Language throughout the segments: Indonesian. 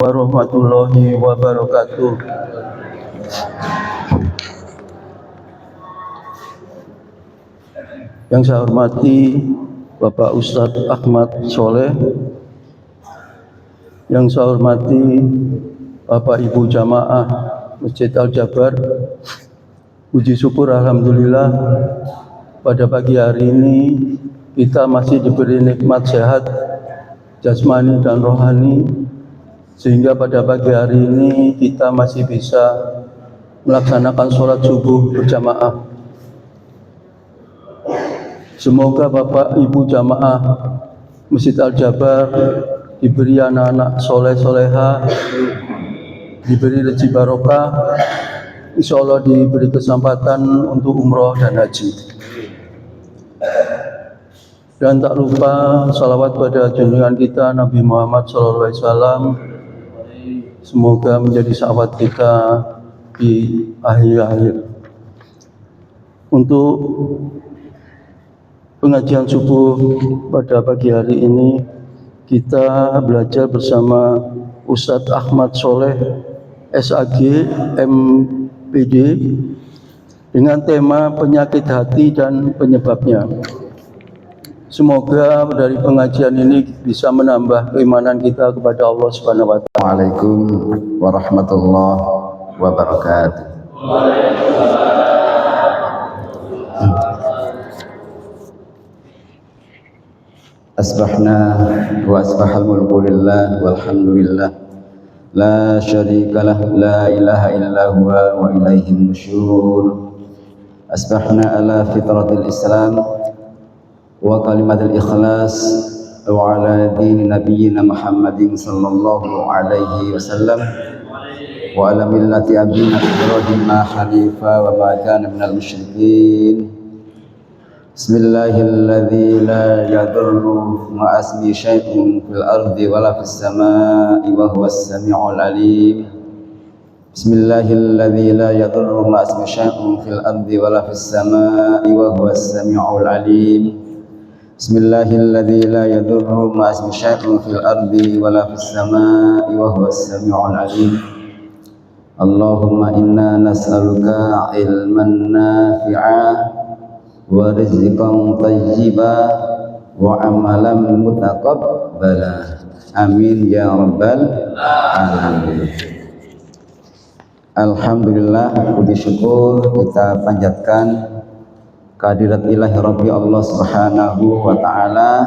warahmatullahi wabarakatuh. Yang saya hormati Bapak Ustadz Ahmad Soleh, yang saya hormati Bapak Ibu Jamaah Masjid Al-Jabar. Puji syukur alhamdulillah pada pagi hari ini kita masih diberi nikmat sehat jasmani dan rohani, sehingga pada pagi hari ini kita masih bisa melaksanakan sholat subuh berjamaah. Semoga Bapak Ibu Jamaah Masjid Al-Jabar diberi anak-anak soleh-soleha, diberi rezeki barokah, insya Allah diberi kesempatan untuk umroh dan haji. Dan tak lupa salawat pada junjungan kita Nabi Muhammad SAW, semoga menjadi sahabat kita di akhir-akhir. Untuk pengajian subuh pada pagi hari ini, kita belajar bersama Ustadz Ahmad Soleh SAG MPD dengan tema penyakit hati dan penyebabnya. Semoga dari pengajian ini bisa menambah keimanan kita kepada Allah Subhanahu wa Ta'ala. Waalaikumsalam warahmatullahi wabarakatuh. Asbahna wa asbahal mulku lillah walhamdulillah la syarikalah la ilaha illa huwa wa ilaihi nusyur. Asbahna ala fitratil islam wa kalimatil ikhlas wa ala dini nabiyyina Muhammadin sallallahu alaihi wasallam wa ala millati abina Ibrahim hanifa wa ma kana minal musyrikin. Bismillahilladzi la yadurru ma asmi syai'un fil ardi wala fis samaa'i wa huwas samii'ul 'aliim. Bismillahilladzi la yadurru ma asmi syai'un fil ardi wala fis samaa'i wa huwas samii'ul 'aliim. Bismillahilladzi la yadurru ma asmi syai'un fil ardi wala fis samaa'i wa huwas samii'ul 'aliim. Allahumma inna nas'aluka ilman nafi'a wa rizqan thayyiban wa amalan mutaqabbala. Amin ya rabbal alamin. Alhamdulillah, puji syukur kita panjatkan kehadirat ilahi Rabbi Allah Subhanahu wa Ta'ala.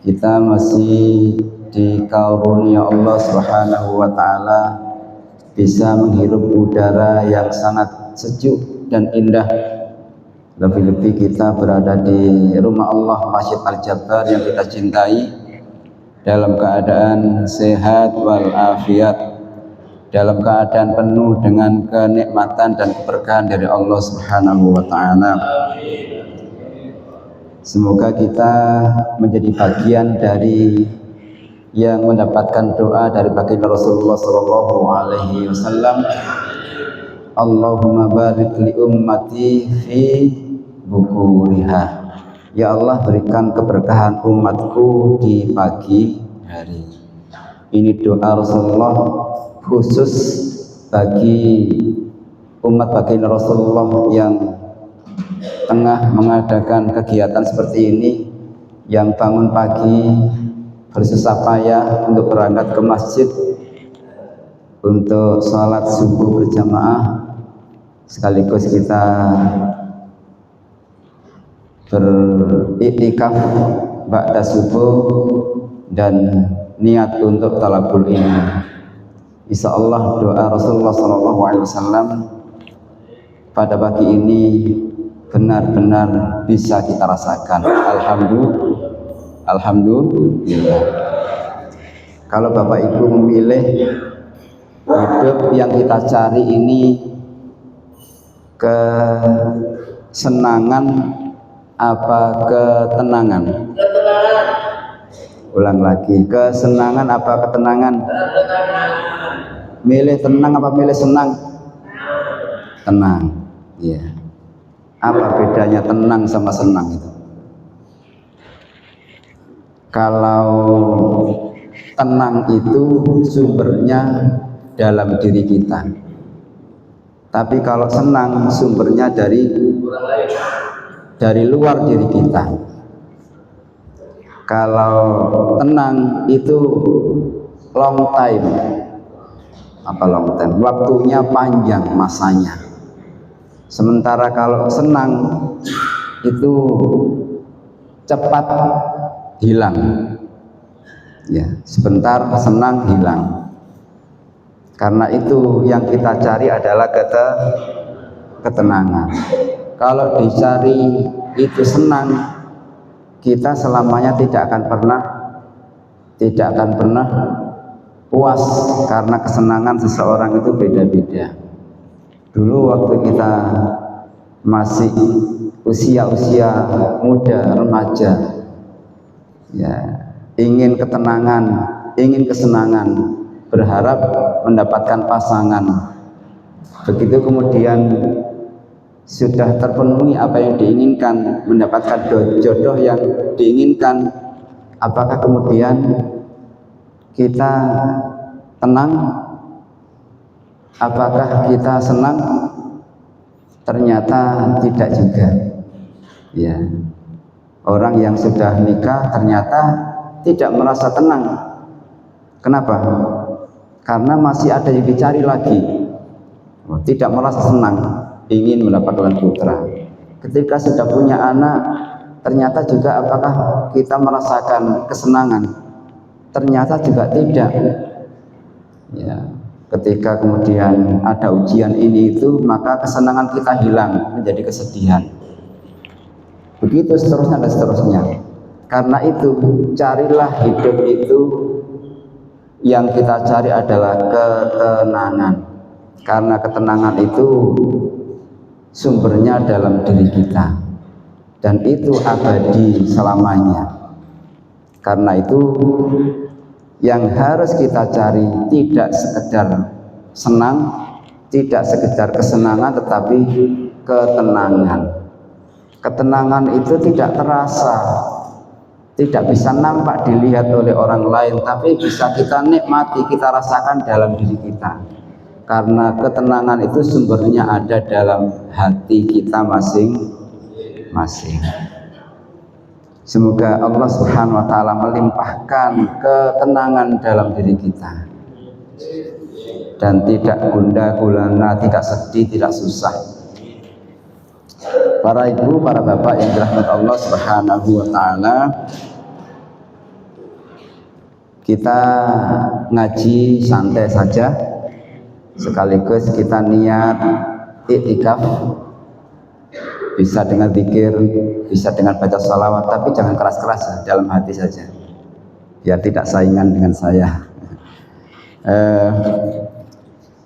Kita masih dikarunia Allah Subhanahu wa Ta'ala bisa menghirup udara yang sangat sejuk dan indah. Lebih-lebih kita berada di rumah Allah Masjid Al-Jabar yang kita cintai, dalam keadaan sehat walafiat, dalam keadaan penuh dengan kenikmatan dan keberkahan dari Allah Subhanahu wa Ta'ala. Semoga kita menjadi bagian dari yang mendapatkan doa dari baginda Rasulullah sallallahu alaihi wasallam. Allahumma barik li ummati fi bukuriha. Ya Allah, berikan keberkahan umatku di pagi hari. Ini doa Rasulullah khusus bagi umat baginda Rasulullah yang tengah mengadakan kegiatan seperti ini, yang bangun pagi bersusah payah untuk berangkat ke masjid untuk sholat subuh berjamaah, sekaligus kita beriktikaf ba'da subuh dan niat untuk talabul ilmi. Insyaallah doa Rasulullah SAW pada pagi ini benar-benar bisa kita rasakan. Alhamdulillah. Kalau Bapak Ibu memilih hidup yang kita cari ini kesenangan apa ketenangan? Ulang lagi, kesenangan apa ketenangan? Milih tenang apa milih senang? Tenang. Iya. Apa bedanya tenang sama senang itu? Kalau tenang itu sumbernya dalam diri kita. Tapi kalau senang sumbernya dari luar diri kita. Kalau tenang itu long time. Apa long time? Waktunya panjang masanya. Sementara kalau senang itu cepat hilang. Ya, sebentar senang hilang. Karena itu yang kita cari adalah ketenangan. Kalau dicari itu senang, kita selamanya tidak akan pernah puas, karena kesenangan seseorang itu beda-beda. Dulu waktu kita masih usia muda, remaja, ya, ingin ketenangan, ingin kesenangan, berharap mendapatkan pasangan. Begitu kemudian sudah terpenuhi apa yang diinginkan, mendapatkan jodoh yang diinginkan, apakah kemudian kita tenang? Apakah kita senang? Ternyata tidak juga. Ya, orang yang sudah nikah ternyata tidak merasa tenang. Kenapa? Karena masih ada yang dicari lagi. Tidak merasa senang, ingin mendapatkan putra. Ketika sudah punya anak, ternyata juga apakah kita merasakan kesenangan? Ternyata juga tidak. Ya, ketika kemudian ada ujian ini itu, maka kesenangan kita hilang menjadi kesedihan. Begitu seterusnya dan seterusnya. Karena itu carilah hidup itu, yang kita cari adalah ketenangan. Karena ketenangan itu sumbernya dalam diri kita, dan itu abadi selamanya. Karena itu yang harus kita cari tidak sekedar senang, tidak sekedar kesenangan, tetapi ketenangan. Ketenangan itu tidak terasa, tidak bisa nampak dilihat oleh orang lain, tapi bisa kita nikmati, kita rasakan dalam diri kita. Karena ketenangan itu sumbernya ada dalam hati kita masing-masing. Semoga Allah Subhanahu wa taala melimpahkan ketenangan dalam diri kita, dan tidak gundah gulana, tidak sedih, tidak susah. Para ibu, para bapak yang dirahmati Allah Subhanahu wa taala, kita ngaji santai saja, sekaligus kita niat iktikaf. Bisa dengan zikir, bisa dengan baca salawat, tapi jangan keras-keras ya, dalam hati saja, biar tidak saingan dengan saya.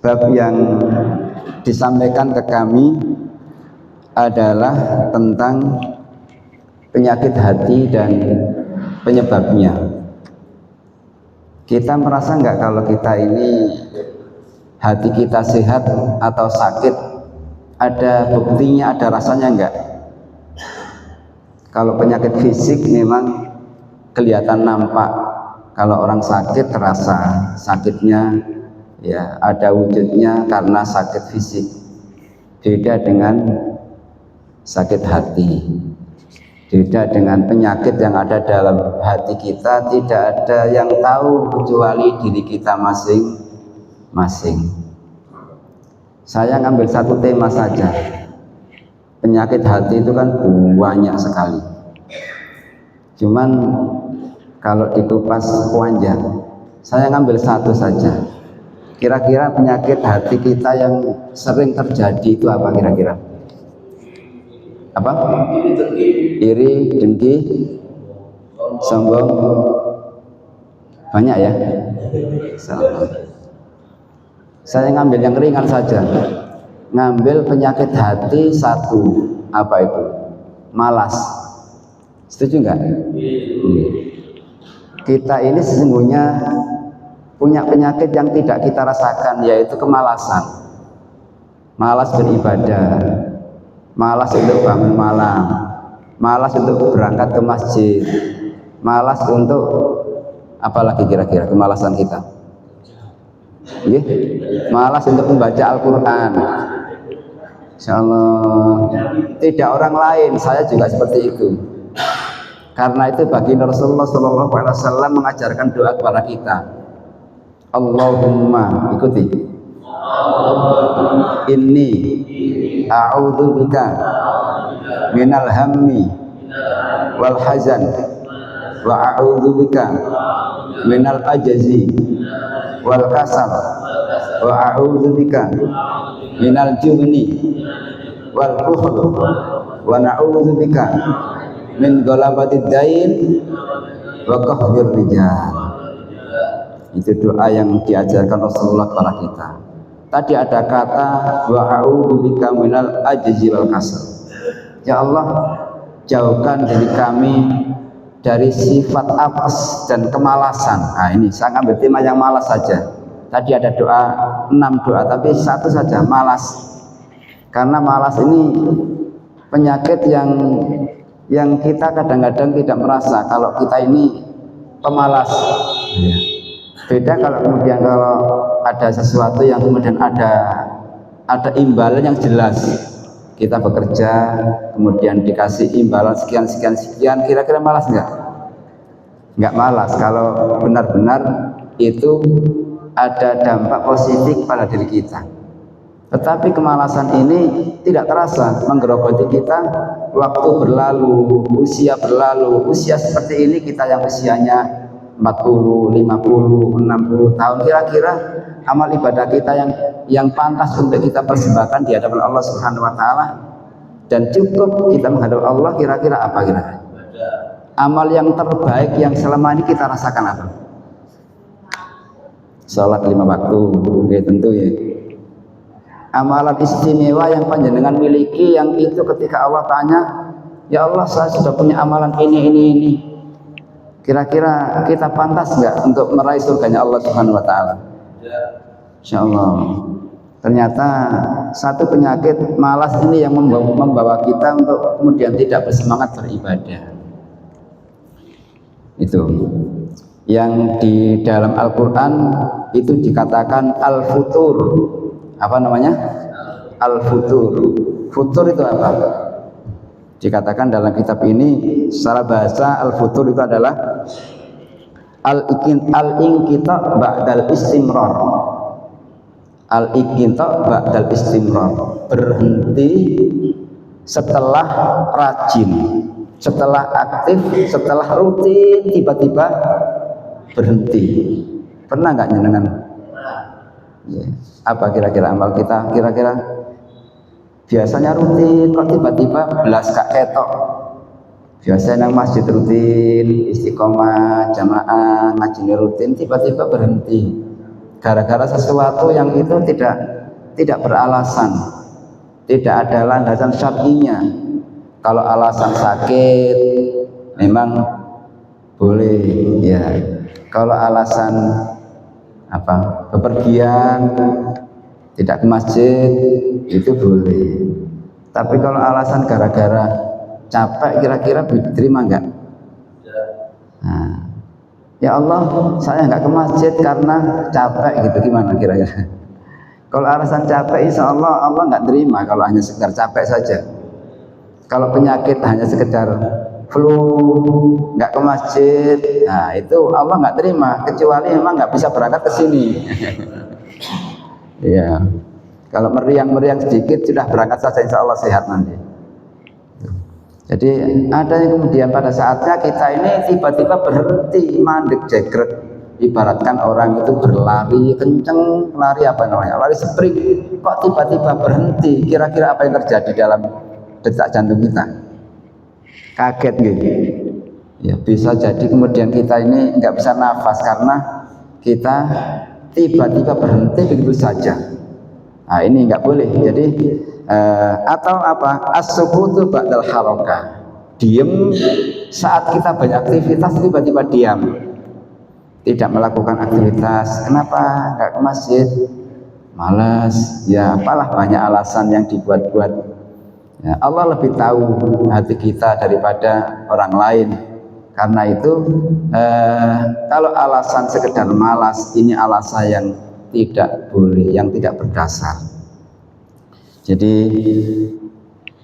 Bab yang disampaikan ke kami adalah tentang penyakit hati dan penyebabnya. Kita merasa enggak kalau kita ini hati kita sehat atau sakit? Ada buktinya, ada rasanya enggak? Kalau penyakit fisik memang kelihatan nampak. Kalau orang sakit terasa sakitnya, ya ada wujudnya karena sakit fisik. Beda dengan sakit hati. Beda dengan penyakit yang ada dalam hati kita, tidak ada yang tahu kecuali diri kita masing-masing. Saya ngambil satu tema saja. Penyakit hati itu kan banyak sekali. Cuman kalau dikupas panjang, saya ngambil satu saja. Kira-kira penyakit hati kita yang sering terjadi itu apa kira-kira? Apa? Iri, dengki, sombong. Banyak ya? Saya ngambil yang ringan saja. Ngambil penyakit hati satu. Apa itu? Malas. Setuju enggak? Kita ini sesungguhnya punya penyakit yang tidak kita rasakan, yaitu kemalasan. Malas beribadah, malas untuk bangun malam, malas untuk berangkat ke masjid, malas untuk Apalagi kira-kira kemalasan kita? Nggih, malas untuk membaca Al-Qur'an. Insyaallah tidak orang lain, saya juga seperti itu. Karena itu baginda Rasulullah sallallahu alaihi wasallam mengajarkan doa kepada kita. Allahumma, ikuti. Inni a'udzubika minal hammi wal hazan wa a'udzubika minal ajzi wal kasal wa a'udzubika minal jubni wal bukhl wa na'udzubika min galabatid dain wa qahrir rijal. Itu doa yang diajarkan Rasulullah kepada kita. Tadi ada kata wa a'udzubika minal ajzi wal kasal. Ya Allah, jauhkan diri kami dari sifat apes dan kemalasan. Nah ini saya ambil tema yang malas saja. Tadi ada doa 6 doa, tapi satu saja, malas. Karena malas ini penyakit yang kita kadang-kadang tidak merasa kalau kita ini pemalas. Beda kalau kemudian kalau ada sesuatu yang kemudian ada imbalan yang jelas. Kita bekerja, kemudian dikasih imbalan sekian, kira-kira malas enggak? Enggak malas kalau benar-benar itu ada dampak positif pada diri kita. Tetapi kemalasan ini tidak terasa menggerogoti kita. Waktu berlalu, usia berlalu, usia seperti ini kita yang usianya 40, 50, 60 tahun, kira-kira amal ibadah kita yang pantas untuk kita persembahkan di hadapan Allah Subhanahu wa taala dan cukup kita menghadap Allah, kira-kira apa kira-kira? Amal yang terbaik yang selama ini kita rasakan apa? Salat 5 waktu, ya tentu ya. Amalan istimewa yang panjenengan miliki, yang itu ketika Allah tanya, ya Allah saya sudah punya amalan ini. Kira-kira kita pantas nggak untuk meraih surganya Allah Subhanahu wa taala? Insyaallah. Ternyata satu penyakit malas ini yang membawa kita untuk kemudian tidak bersemangat beribadah. Itu yang di dalam Al-Quran itu dikatakan al-futur. Apa namanya? Al-futur. Futur itu apa? Dikatakan dalam kitab ini secara bahasa al-futur itu adalah al-inqita ba'dal istimrar. Al-inqita ba'dal istimrar, berhenti setelah rajin, setelah aktif, setelah rutin tiba-tiba berhenti. Pernah nggak nyenengan? Ya. Apa kira-kira amal kita? Kira-kira biasanya rutin, kok tiba-tiba belas kak ketok. Biasanya nang masjid rutin, istiqomah, jamaah, ngaji rutin, tiba-tiba berhenti. Gara-gara sesuatu yang itu tidak beralasan, tidak ada landasan syar'inya. Kalau alasan sakit, memang boleh, ya. Kalau alasan bepergian, tidak ke masjid, itu boleh. Tapi kalau alasan gara-gara capek, kira-kira diterima enggak? Nah, ya Allah, saya enggak ke masjid karena capek, gitu, gimana kira-kira? Kalau alasan capek, insya Allah enggak terima kalau hanya sekedar capek saja. Kalau penyakit hanya sekedar flu, enggak ke masjid, nah itu Allah enggak terima, kecuali memang enggak bisa berangkat ke sini. Ya, kalau meriang-meriang sedikit sudah berangkat saja, insya Allah sehat nanti. Jadi ada yang kemudian pada saatnya kita ini tiba-tiba berhenti, mandek jegrek. Ibaratkan orang itu berlari kenceng, lari apa namanya, lari sprint, kok tiba-tiba berhenti. Kira-kira apa yang terjadi dalam detak jantung kita? Kaget gitu. Ya bisa jadi kemudian kita ini nggak bisa nafas karena kita tiba-tiba berhenti begitu saja. Nah ini nggak boleh. Jadi atau apa? As-sukutu ba'dal harakah. Diam saat kita banyak aktivitas, tiba-tiba diam. Tidak melakukan aktivitas. Kenapa? Nggak ke masjid? Malas. Ya apalah banyak alasan yang dibuat-buat. Ya, Allah lebih tahu hati kita daripada orang lain. Karena itu kalau alasan sekedar malas, ini alasan yang tidak boleh, yang tidak berdasar. Jadi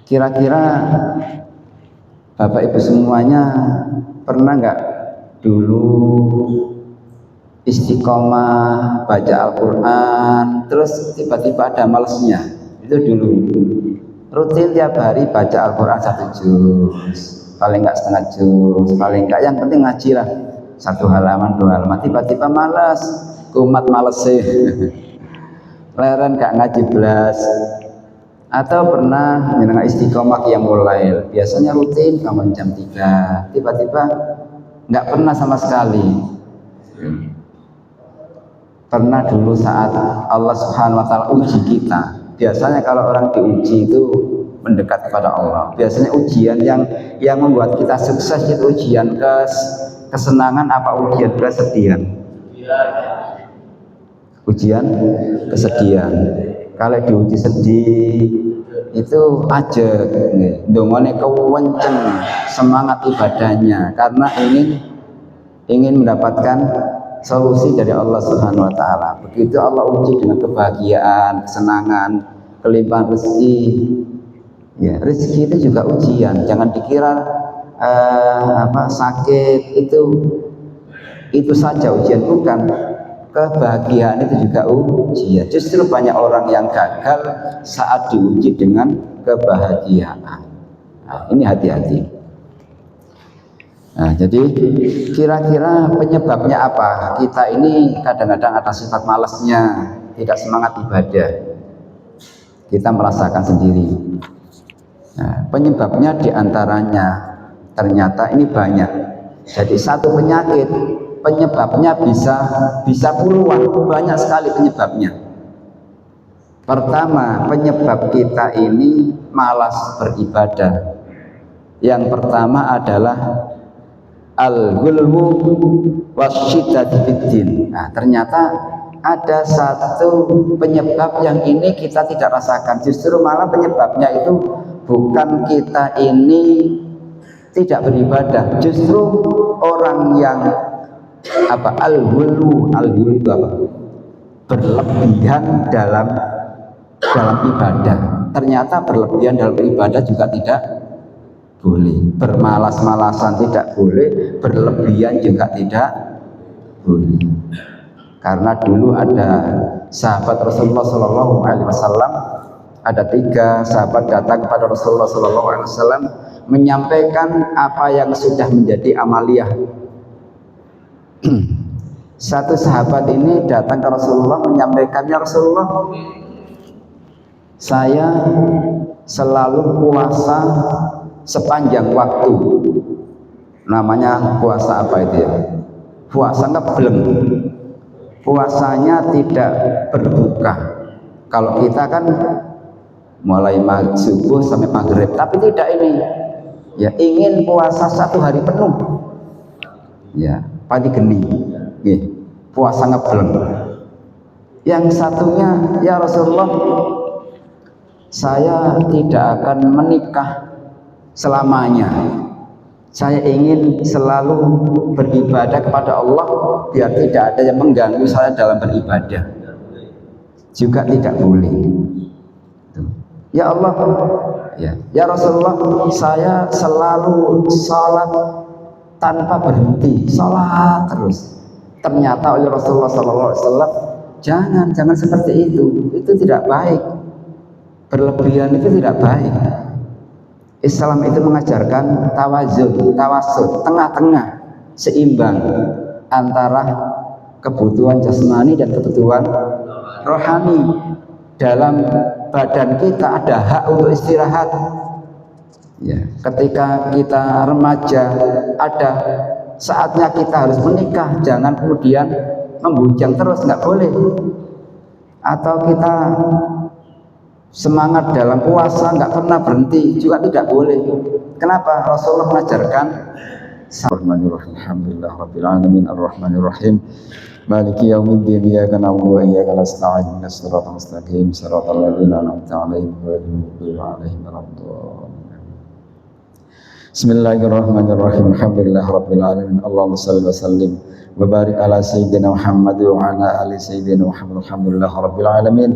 kira-kira Bapak Ibu semuanya pernah nggak dulu istiqomah baca Al-Quran, terus tiba-tiba ada malesnya? Itu dulu. Rutin tiap hari baca Al-Quran 1 juz, paling enggak setengah juz, paling enggak, yang penting ngaji lah 1 halaman 2 halaman. Tiba-tiba malas, kumat males sih leren gak ngaji belas. Atau pernah nyenengah istiqomah yang mulai biasanya rutin bangun jam 3, tiba-tiba enggak pernah sama sekali. Pernah dulu saat Allah Subhanahu wa taala uji kita. Biasanya kalau orang diuji itu mendekat kepada Allah. Biasanya ujian yang membuat kita sukses itu ujian kesenangan apa ujian kesedihan? Ujian kesedihan. Kalau diuji sedih itu aja dongone kewenceng semangat ibadahnya karena ingin mendapatkan solusi dari Allah Subhanahu wa taala. Begitu Allah uji dengan kebahagiaan, kesenangan, kelimpahan rezeki. Ya, rezeki itu juga ujian. Jangan dikira sakit itu saja ujian, bukan. Kebahagiaan itu juga ujian. Justru banyak orang yang gagal saat diuji dengan kebahagiaan. Nah, ini hati-hati. Nah, jadi kira-kira penyebabnya apa? Kita ini kadang-kadang ada sifat malasnya, tidak semangat ibadah. Kita merasakan sendiri. Nah, penyebabnya diantaranya ternyata ini banyak. Jadi satu penyakit, penyebabnya bisa puluhan, banyak sekali penyebabnya. Pertama, penyebab kita ini malas beribadah. Yang pertama adalah al-ghulwu wasyiddati fiddin. Nah, ternyata ada satu penyebab yang ini kita tidak rasakan. Justru malah penyebabnya itu bukan kita ini tidak beribadah. Justru orang yang al-ghulwu itu apa? Berlebihan dalam ibadah. Ternyata berlebihan dalam ibadah juga tidak boleh. Bermalas-malasan tidak boleh, berlebihan juga tidak boleh. Karena dulu ada sahabat Rasulullah SAW, ada 3 sahabat datang kepada Rasulullah SAW menyampaikan apa yang sudah menjadi amaliyah. Satu sahabat ini datang ke Rasulullah menyampaikannya, Rasulullah, saya selalu puasa sepanjang waktu. Namanya puasa apa itu ya? Puasa ngebleng. Puasanya tidak berbuka. Kalau kita kan mulai subuh sampai maghrib, tapi tidak ini. Ya ingin puasa 1 hari penuh. Ya, pagi geni. Puasa ngebleng. Yang satunya, ya Rasulullah, saya tidak akan menikah selamanya. Saya ingin selalu beribadah kepada Allah biar tidak ada yang mengganggu saya dalam beribadah. Juga tidak boleh. Ya Allah, ya Rasulullah, saya selalu sholat tanpa berhenti, sholat terus. Ternyata oleh Rasulullah SAW, jangan seperti itu tidak baik. Berlebihan itu tidak baik. Islam itu mengajarkan tawazun, tawasud, tengah-tengah, seimbang antara kebutuhan jasmani dan kebutuhan rohani. Dalam badan kita ada hak untuk istirahat. Ya, ketika kita remaja ada saatnya kita harus menikah, jangan kemudian membujang terus, nggak boleh. Atau kita semangat dalam puasa nggak pernah berhenti juga tidak boleh. Kenapa? Rasulullah mengajarkan Bismillahirrahmanirrahim. Alhamdulillahirabbil alamin arrahmanirrahim maliki yaumiddin iyyaka na'budu wa iyyaka nasta'in ihdinas siratal mustaqim siratal ladzina an'amta 'alaihim ghairil maghdubi 'alaihim waladdallin. Bismillahirrahmanirrahim. Alhamdulillah rabbil alamin. Allahumma shalli wa sallim wa barik ala sayyidina Muhammad wa ala ali sayyidina Muhammad. Alhamdulillah rabbil alamin.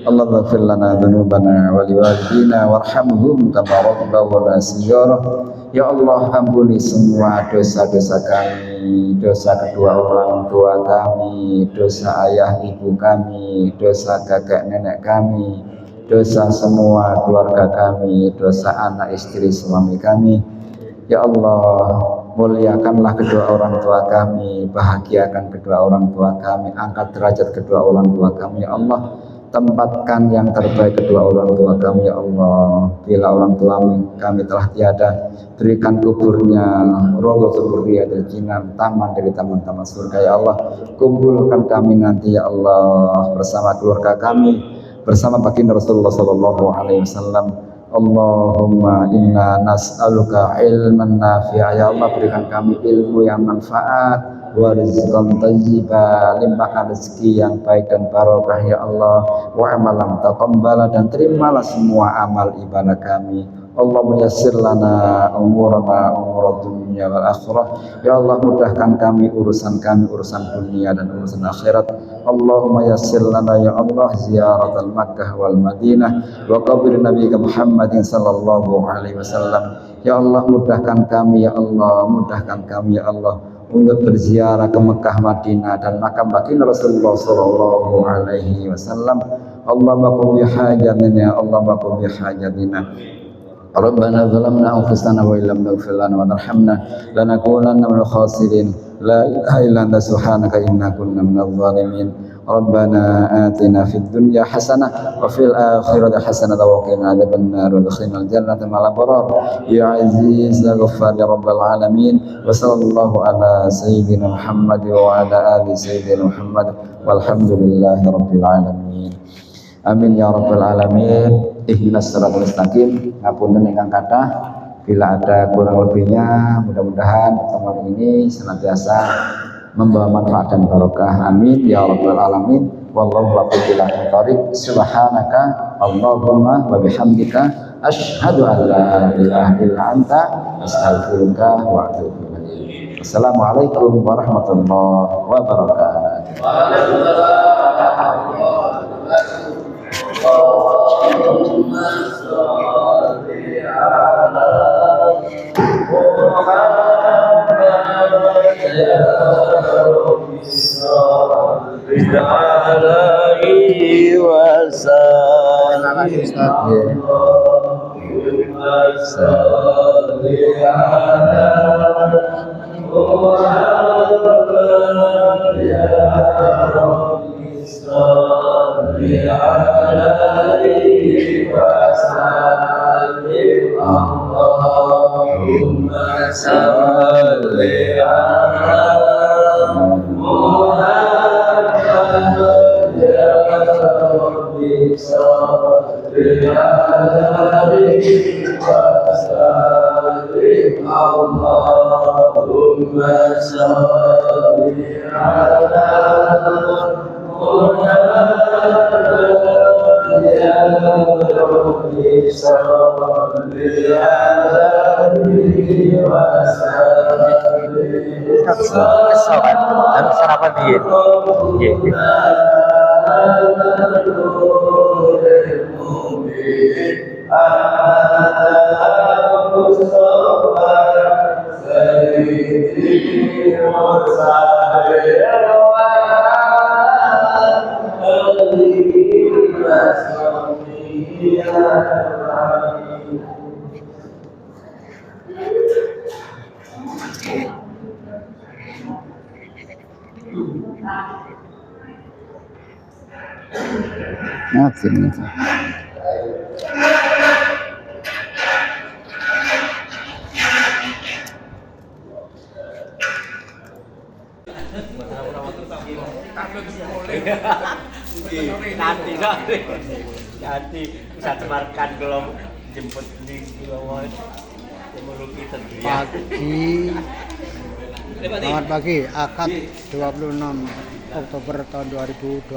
Allahumma ighfir lana dhunubana wa liwalidina warhamhum kama rabbawna shighara. Ya Allah, ampuni semua dosa-dosa kami, dosa kedua orang tua kami, dosa ayah ibu kami, dosa kakek nenek kami, dosa semua keluarga kami, dosa anak istri suami kami. Ya Allah, muliakanlah kedua orang tua kami, bahagiakan kedua orang tua kami, angkat derajat kedua orang tua kami. Ya Allah, tempatkan yang terbaik kedua orang tua kami. Ya Allah, bila orang tua kami telah tiada, berikan kuburnya rawdatul riyadil jinan, taman dari taman-taman surga. Ya Allah, kumpulkan kami nanti ya Allah bersama keluarga kami, bersama baginda Rasulullah sallallahu alaihi wasallam. Allahumma inna nas'aluka ilman nafi'a. Ya Allah, berikan kami ilmu yang manfaat, wa rizqan thayyiba, limpahkan rezeki yang baik dan barokah ya Allah, wa amalan taqabbala, dan terimalah semua amal ibadah kami. Allahumma yassir lana umurana umurad dunya wal akhirah. Ya Allah, mudahkan kami urusan dunia dan urusan akhirat. Allahumma yassir lana ya Allah ziyaratal Makkah wal Madinah wa qabr Nabi Muhammadin sallallahu alaihi wasallam. Ya Allah, mudahkan kami ya Allah, mudahkan kami ya Allah untuk berziarah ke Mekah, Madinah dan makam baginda Rasulullah sallallahu alaihi wasallam. Allahumma qum bi hajatina, Allahumma qum bi hajatina. Rabbana zalamna anfusana wa illam taghfir lana wa tarhamna lanakunanna minal khasirin. La ilaha illa anta subhanaka inna kunna minadh dhalimin. Rabbana atina fid dunya hasanah wa fil akhirati hasanah wa qina adzabannar wa adkhilnal jannata ma'al abrar. Ya aziz ya ghaffar ya rabbal alamin. Wa sallallahu ala sayyidina Muhammad wa ala ali sayyidina Muhammad walhamdulillahi rabbil alamin. Amin ya rabbal alamin. Ihdinas siratal mustaqim. Ngapunten ingkang kathah, bila ada kurang lebihnya, mudah-mudahan pertemuan ini senantiasa membawa manfaat dan barokah. Amin ya rabbal alamin. Wallahu a'lam bishawab. Subhanaka Allahumma wa bihamdika asyhadu an la ilaha illa anta astaghfiruka wa atubu ilaik. Assalamualaikum warahmatullahi wabarakatuh. Allahumma sholli ala Muhammad ya Rabbi sholli alaihi wasallam. Allahumma sholli ala Muhammad ya Rabbi sholli alaihi wasallam. Allahumma sholli ala Muhammad ya Rabbi sholli alaihi wasallam. Allahumma sholli ala Muhammad ya Rabbi sholli alaihi wasallam. Kesel kan? Harus sarapan dia. Ngatin itu. Nanti bisa cemarkan kalau jemput di Kilawat pagi. Selamat pagi, Akad 26 Oktober tahun 2025.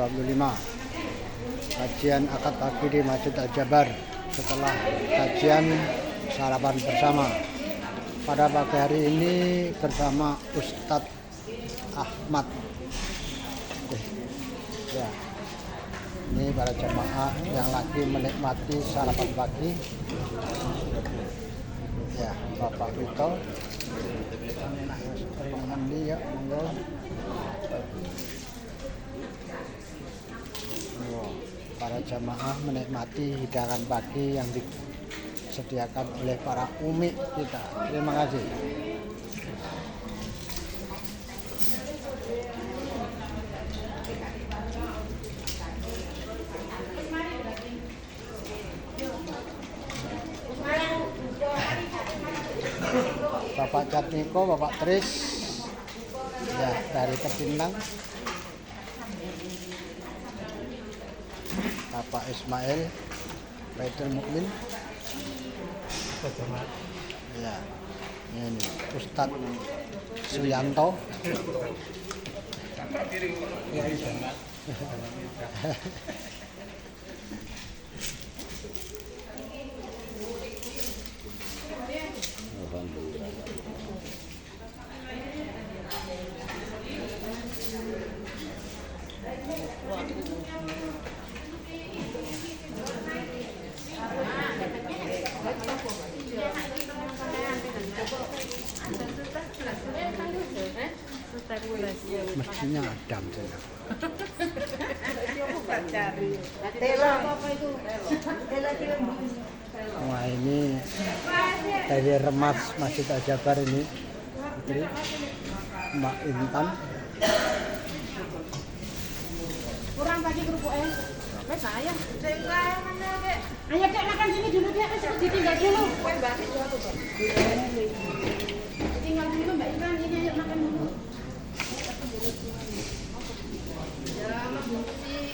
Kajian akad pagi di Masjid Al Jabar. Setelah kajian sarapan bersama. pada pagi hari ini bersama Ustadz Ahmad. Ya, ini para jemaah yang lagi menikmati sarapan pagi. Ya, Bapak Vito. Mandi ya, monggo. Para jemaah menikmati hidangan pagi yang disediakan oleh para umi kita. Terima kasih. Bapak Catmiko, Bapak Tris, ya dari Kepinang. Bapak Ismail, Baitul Mukmin. Ya, ini Ustadz Suyanto. Mestinya Adam sana. Wah, ini dari Remas Masjid Al-Jabar ini Putri Mbak Intan. Kurang bagi kerupuknya. Wes ayah. Ayo Dek, makan sini dulu Dek, wes ditinggal dulu. Tinggal dulu Mbak Intan, ini ayo makan dulu. Ya, Mas Bungsi,